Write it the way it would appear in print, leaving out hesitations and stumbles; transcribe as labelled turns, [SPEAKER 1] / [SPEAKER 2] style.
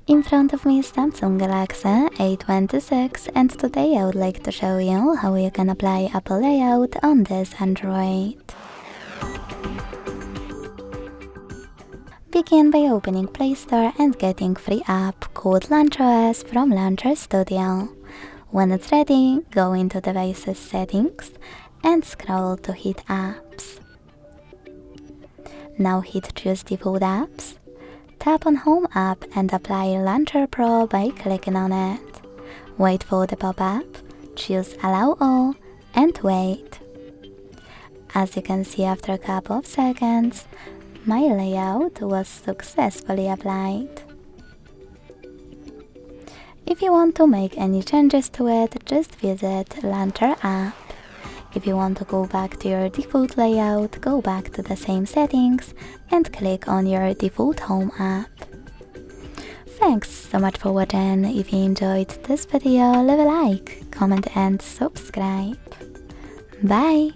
[SPEAKER 1] In front of me is Samsung Galaxy A26, and today I would like to show you how you can apply Apple layout on this Android. Begin by opening Play Store and getting free app called LauncherOS from Launcher Studio. When it's ready, go into Devices Settings and scroll to Hit Apps. Now hit Choose Default Apps. Tap on Home app and apply Launcher Pro by clicking on it. Wait for the pop-up, choose Allow All and wait. As you can see, after a couple of seconds, my layout was successfully applied. If you want to make any changes to it, just visit Launcher app. If you want to go back to your default layout, go back to the same settings and click on your default home app. Thanks so much for watching. If you enjoyed this video, leave a like, comment and subscribe. Bye!